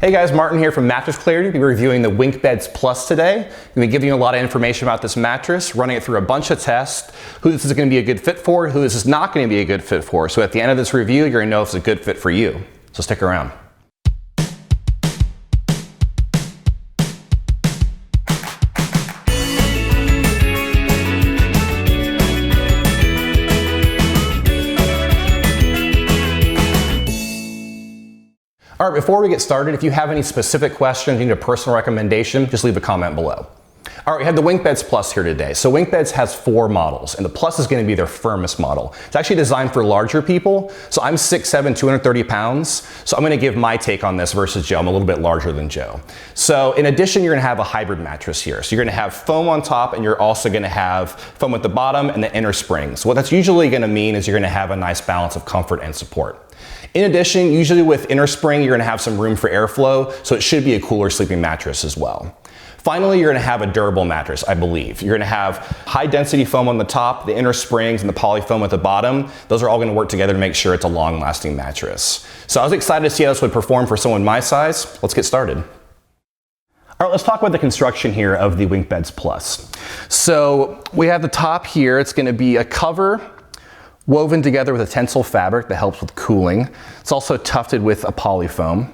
Hey guys, Martin here from Mattress Clarity. We'll be reviewing the WinkBeds Plus today. I'm going to be giving you a lot of information about this mattress, running it through a bunch of tests, who this is going to be a good fit for, who this is not going to be a good fit for. So at the end of this review, you're going to know if it's a good fit for you. So stick around. All right, before we get started, if you have any specific questions, you need a personal recommendation, just leave a comment below. All right, we have the WinkBeds Plus here today. So WinkBeds has 4 models, and the Plus is going to be their firmest model. It's actually designed for larger people. So I'm 6'7", 230 pounds. So I'm going to give my take on this versus Joe. I'm a little bit larger than Joe. So in addition, you're going to have a hybrid mattress here. So you're going to have foam on top, and you're also going to have foam at the bottom and the inner springs. So what that's usually going to mean is you're going to have a nice balance of comfort and support. In addition, usually with inner spring, you're going to have some room for airflow, so it should be a cooler sleeping mattress as well. Finally, you're going to have a durable mattress, I believe. You're going to have high density foam on the top, the inner springs, and the poly foam at the bottom. Those are all going to work together to make sure it's a long lasting mattress. So I was excited to see how this would perform for someone my size. Let's get started. All right, let's talk about the construction here of the WinkBeds Plus. So we have the top here. It's going to be a cover woven together with a tensile fabric that helps with cooling. It's also tufted with a poly foam.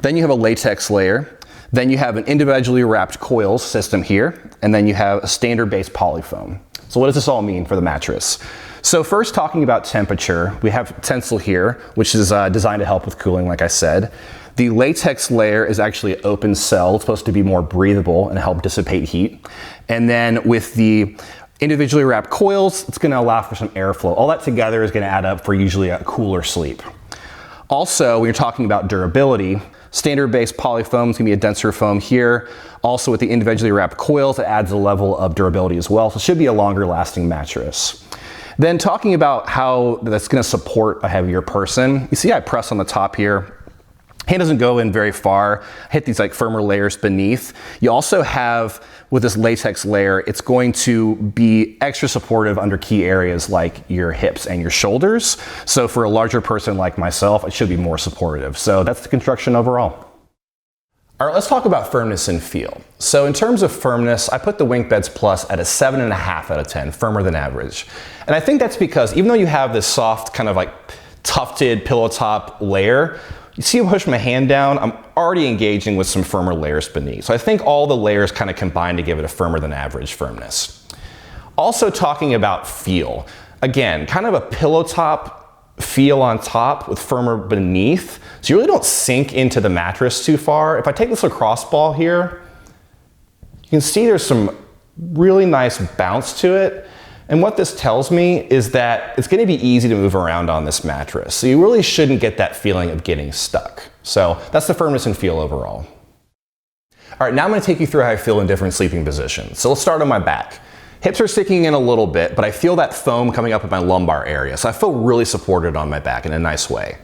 Then you have a latex layer. Then you have an individually wrapped coils system here. And then you have a standard base poly foam. So what does this all mean for the mattress? So first, talking about temperature, we have tensile here, which is designed to help with cooling, like I said. The latex layer is actually an open cell. It's supposed to be more breathable and help dissipate heat. And then with the individually wrapped coils, it's going to allow for some airflow. All that together is going to add up for usually a cooler sleep. Also, when you're talking about durability, standard base poly foam is going to be a denser foam here. Also with the individually wrapped coils, it adds a level of durability as well. So it should be a longer lasting mattress. Then talking about how that's going to support a heavier person, you see I press on the top here. Hand doesn't go in very far. Hit these like firmer layers beneath. You also have, with this latex layer, it's going to be extra supportive under key areas like your hips and your shoulders. So for a larger person like myself, it should be more supportive. So that's the construction overall. All right, let's talk about firmness and feel. So in terms of firmness, I put the WinkBeds Plus at a 7.5 out of 10, firmer than average. And I think that's because even though you have this soft kind of like tufted pillow top layer, you see, I push my hand down, I'm already engaging with some firmer layers beneath. So I think all the layers kind of combine to give it a firmer than average firmness. Also talking about feel. Again, kind of a pillow top feel on top with firmer beneath. So you really don't sink into the mattress too far. If I take this lacrosse ball here, you can see there's some really nice bounce to it. And what this tells me is that it's going to be easy to move around on this mattress. So you really shouldn't get that feeling of getting stuck. So that's the firmness and feel overall. All right, now I'm going to take you through how I feel in different sleeping positions. So let's start on my back. Hips are sticking in a little bit, but I feel that foam coming up in my lumbar area. So I feel really supported on my back in a nice way.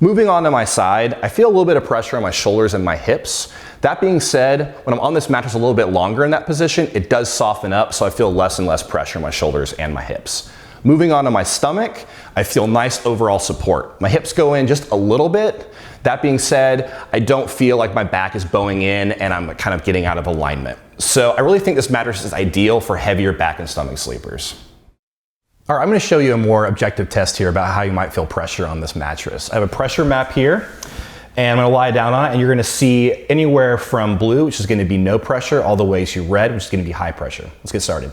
Moving on to my side, I feel a little bit of pressure on my shoulders and my hips. That being said, when I'm on this mattress a little bit longer in that position, it does soften up, so I feel less and less pressure on my shoulders and my hips. Moving on to my stomach, I feel nice overall support. My hips go in just a little bit. That being said, I don't feel like my back is bowing in and I'm kind of getting out of alignment. So I really think this mattress is ideal for heavier back and stomach sleepers. All right, I'm going to show you a more objective test here about how you might feel pressure on this mattress. I have a pressure map here, and I'm going to lie down on it, and you're going to see anywhere from blue, which is going to be no pressure, all the way to red, which is going to be high pressure. Let's get started.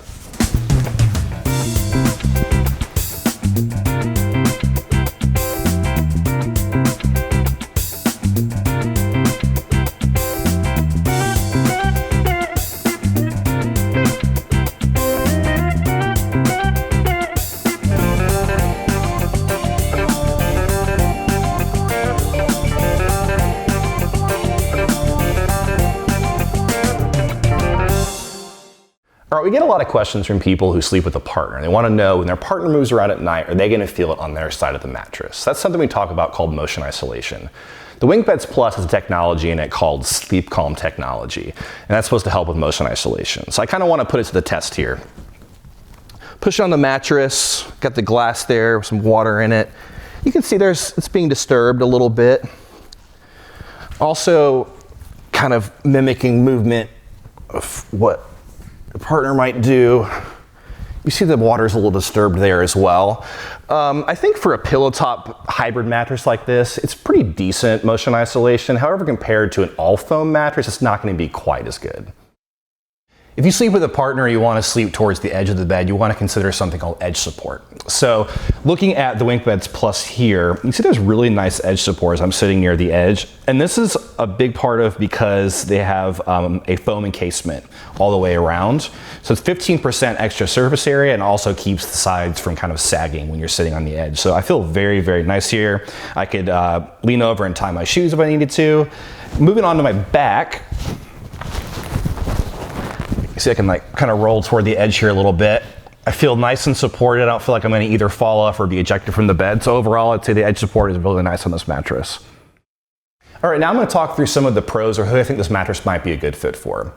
All right, we get a lot of questions from people who sleep with a partner. They want to know when their partner moves around at night, are they going to feel it on their side of the mattress? That's something we talk about called motion isolation. The WinkBeds Plus has a technology in it called Sleep Calm technology, and that's supposed to help with motion isolation. So I kind of want to put it to the test here. Push it on the mattress, got the glass there, some water in it. You can see it's being disturbed a little bit. Also, kind of mimicking movement of what the partner might do. You see the water's a little disturbed there as well. I think for a pillow top hybrid mattress like this, it's pretty decent motion isolation. However, compared to an all foam mattress, it's not going to be quite as good. If you sleep with a partner, you want to sleep towards the edge of the bed, you want to consider something called edge support. So looking at the WinkBeds Plus here, you see there's really nice edge support as I'm sitting near the edge. And this is a big part of because they have a foam encasement all the way around. So it's 15% extra surface area and also keeps the sides from kind of sagging when you're sitting on the edge. So I feel very, very nice here. I could lean over and tie my shoes if I needed to. Moving on to my back. See, I can like kind of roll toward the edge here a little bit. I feel nice and supported. I don't feel like I'm going to either fall off or be ejected from the bed. So overall, I'd say the edge support is really nice on this mattress. All right, now I'm going to talk through some of the pros or who I think this mattress might be a good fit for.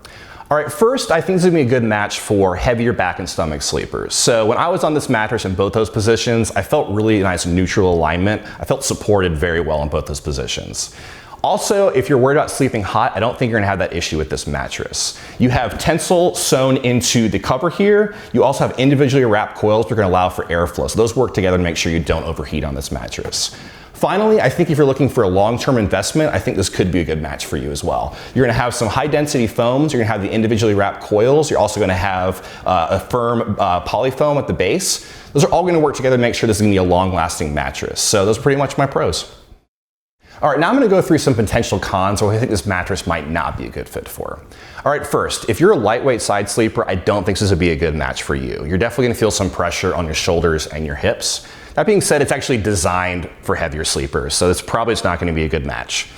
All right, first, I think this is going to be a good match for heavier back and stomach sleepers. So when I was on this mattress in both those positions, I felt really nice neutral alignment. I felt supported very well in both those positions. Also, if you're worried about sleeping hot, I don't think you're gonna have that issue with this mattress. You have Tencel sewn into the cover here. You also have individually wrapped coils that are gonna allow for airflow. So those work together to make sure you don't overheat on this mattress. Finally, I think if you're looking for a long-term investment, I think this could be a good match for you as well. You're gonna have some high-density foams. You're gonna have the individually wrapped coils. You're also gonna have a firm polyfoam at the base. Those are all gonna work together to make sure this is gonna be a long-lasting mattress. So those are pretty much my pros. All right, now I'm gonna go through some potential cons or what I think this mattress might not be a good fit for. All right, first, if you're a lightweight side sleeper, I don't think this would be a good match for you. You're definitely gonna feel some pressure on your shoulders and your hips. That being said, it's actually designed for heavier sleepers, so it's probably not gonna be a good match.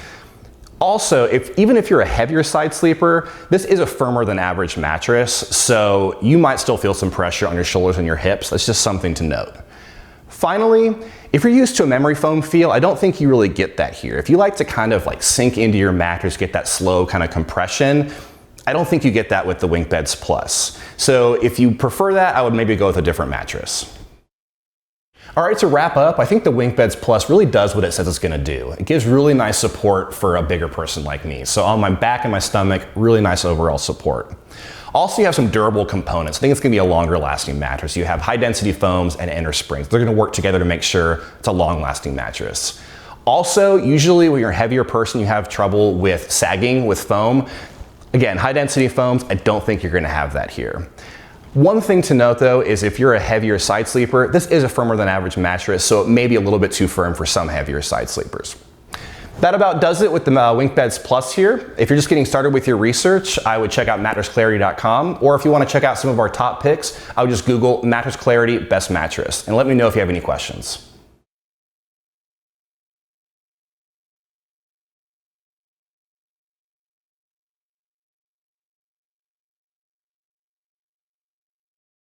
Also, even if you're a heavier side sleeper, this is a firmer than average mattress, so you might still feel some pressure on your shoulders and your hips. That's just something to note. Finally, if you're used to a memory foam feel, I don't think you really get that here. If you like to kind of like sink into your mattress, get that slow kind of compression, I don't think you get that with the WinkBeds Plus. So if you prefer that, I would maybe go with a different mattress. All right, to wrap up, I think the WinkBeds Plus really does what it says it's gonna do. It gives really nice support for a bigger person like me. So on my back and my stomach, really nice overall support. Also, you have some durable components. I think it's gonna be a longer lasting mattress. You have high density foams and inner springs. They're gonna work together to make sure it's a long lasting mattress. Also, usually when you're a heavier person, you have trouble with sagging with foam. Again, high density foams, I don't think you're gonna have that here. One thing to note though is if you're a heavier side sleeper, this is a firmer than average mattress, so it may be a little bit too firm for some heavier side sleepers. That about does it with the WinkBeds Plus here. If you're just getting started with your research, I would check out mattressclarity.com, or if you want to check out some of our top picks, I would just Google Mattress Clarity Best Mattress, and let me know if you have any questions.